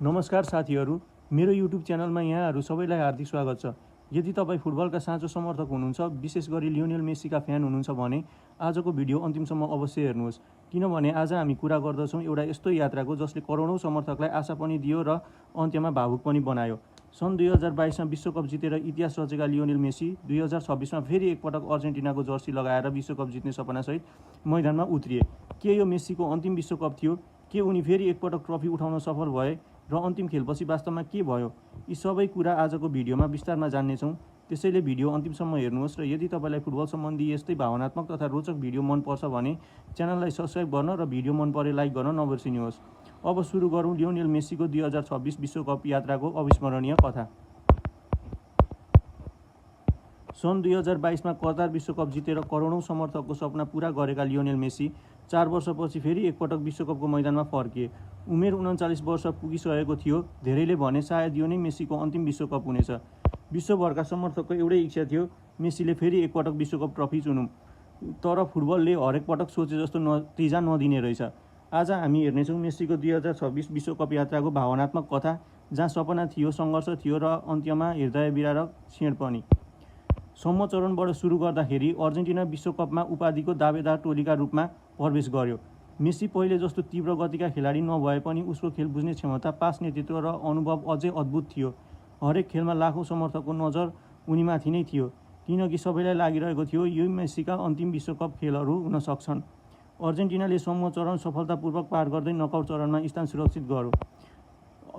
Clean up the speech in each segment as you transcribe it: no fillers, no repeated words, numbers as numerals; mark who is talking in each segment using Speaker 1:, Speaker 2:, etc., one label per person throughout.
Speaker 1: नमस्कार साथीहरू, मेरो युट्युब च्यानलमा यहाँहरू सबैलाई हार्दिक स्वागत छ। यदि तपाईँ फुटबलका साँचो समर्थक हुनुहुन्छ, विशेष गरी लियोनेल मेसीका फ्यान हुनुहुन्छ भने आजको भिडियो अन्तिमसम्म अवश्य हेर्नुहोस्, किनभने आज हामी कुरा गर्दछौँ एउटा यस्तो यात्राको जसले करोडौँ समर्थकलाई आशा पनि दियो र अन्त्यमा भावुक पनि बनायो। सन् 2022मा विश्वकप जितेर इतिहास रचेका लियोनेल मेसी 2026मा फेरि एकपटक अर्जेन्टिनाको जर्सी लगाएर विश्वकप जित्ने सपनासहित मैदानमा उत्रिए। के यो मेसीको अन्तिम विश्वकप थियो? के उनी फेरि एकपटक ट्रफी उठाउन सफल भए र अन्तिम खेलपछि वास्तवमा के भयो? यी सबै कुरा आजको भिडियोमा विस्तारमा जान्नेछौँ, त्यसैले भिडियो अन्तिमसम्म हेर्नुहोस्। र यदि तपाईँलाई फुटबल सम्बन्धी यस्तै भावनात्मक तथा रोचक भिडियो मनपर्छ भने च्यानललाई सब्स्क्राइब गर्न र भिडियो मन परे लाइक गर्न नबिर्सिनुहोस्। अब सुरु गरौँ लियोनेल मेसीको 2026 विश्वकप यात्राको अविस्मरणीय कथा। सन् 2022मा कतार विश्वकप जितेर करोडौँ समर्थकको सपना पुरा गरेका लियोनेल मेसी 4 वर्षपछि फेरि एकपटक विश्वकपको मैदानमा फर्किए। उमेर 39 वर्ष पुगिसकेको थियो। धेरैले भने सायद यो नै मेसीको अन्तिम विश्वकप हुनेछ। विश्वभरका समर्थकको एउटै इच्छा थियो, मेसीले फेरि एकपटक विश्वकप ट्रफी चुनौँ। तर फुटबलले हरेक पटक सोचे जस्तो नतिजा नदिने रहेछ। आज हामी हेर्नेछौँ मेसीको 2026 विश्वकप यात्राको भावनात्मक कथा, जहाँ सपना थियो, सङ्घर्ष थियो र अन्त्यमा हृदय विदारक क्षण पनि। सम्म चरणबाट सुरु गर्दाखेरि अर्जेन्टिना विश्वकपमा उपाधिको दावेदार टोलीका रूपमा प्रवेश गर्यो। मेसी पहिले जस्तो तीव्र गतिका खेलाडी नभए पनि उसको खेल बुझ्ने क्षमता, पास नेतृत्व र अनुभव अझै अद्भुत थियो। हरेक खेलमा लाखौँ समर्थकको नजर उनीमाथि नै थियो, किनकि सबैलाई लागिरहेको थियो यो मेसीका अन्तिम विश्वकप खेलहरू हुन सक्छन्। अर्जेन्टिनाले सम्म चरण सफलतापूर्वक पार गर्दै नकआउट चरणमा स्थान सुरक्षित गर्यो।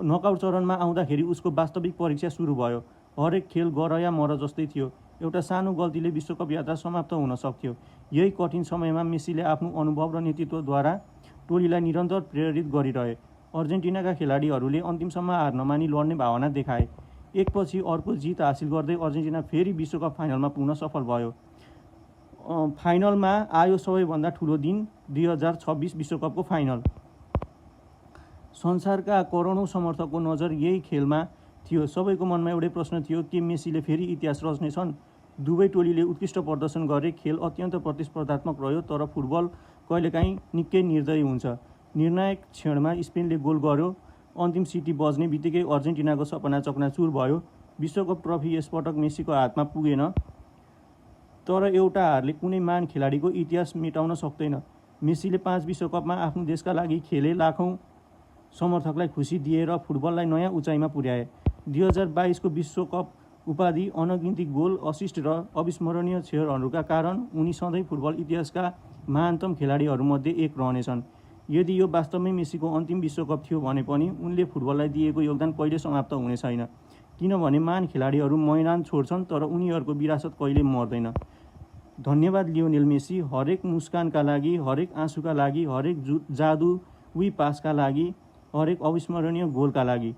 Speaker 1: नकआउट चरणमा आउँदाखेरि उसको वास्तविक परीक्षा सुरु भयो। हरेक खेल गर या मर जस्तै थियो। एउटा सानो गल्तीले विश्वकप यात्रा समाप्त हुन सक्थ्यो। यही कठिन समयमा मेसीले आफ्नो अनुभव र नेतृत्वद्वारा टोलीलाई निरन्तर प्रेरित गरिरहे। अर्जेन्टिनाका खेलाडीहरूले अन्तिमसम्म हार नमानी लड्ने भावना देखाए। एकपछि अर्को जित हासिल गर्दै अर्जेन्टिना फेरि विश्वकप फाइनलमा पुग्न सफल भयो। फाइनलमा आयो सबैभन्दा ठुलो दिन, 2026 विश्वकपको फाइनल। संसारका करोडौँ समर्थकको नजर यही खेलमा थियो। सबैको मनमा एउटै प्रश्न थियो, के मेसीले फेरि इतिहास रच्नेछन्? दुवै टोलीले उत्कृष्ट प्रदर्शन गरे। खेल अत्यन्त प्रतिस्पर्धात्मक रह्यो, तर फुटबल कहिलेकाहीँ निकै निर्दयी हुन्छ। निर्णायक क्षणमा स्पेनले गोल गर्यो। अन्तिम सिटी बज्ने बित्तिकै अर्जेन्टिनाको सपना चकनाचुर भयो। विश्वकप ट्रफी यसपटक मेसीको हातमा पुगेन, तर एउटा हारले कुनै महान खेलाडीको इतिहास मेटाउन सक्दैन। मेसीले 5 विश्वकपमा आफ्नो देशका लागि खेले, लाखौँ समर्थकलाई खुसी दिए र फुटबललाई नयाँ उचाइमा पुर्याए। 2022को विश्वकप उपाधि, अनगिन्ती गोल, असिस्ट र अविस्मरणीय क्षणहरूका कारण उनी सधैँ फुटबल इतिहासका महानतम खेलाडीहरूमध्ये एक रहनेछन्। यदि यो वास्तवमै मेसीको अन्तिम विश्वकप थियो भने पनि उनले फुटबललाई दिएको योगदान कहिले समाप्त हुने छैन, किनभने महान खेलाडीहरू मैदान छोड्छन् तर उनीहरूको विरासत कहिले मर्दैन। धन्यवाद लियोनेल मेसी, हरेक मुस्कानका लागि, हरेक आँसुका लागि, हरेक जादुई पासका लागि, हरेक अविस्मरणीय गोलका लागि।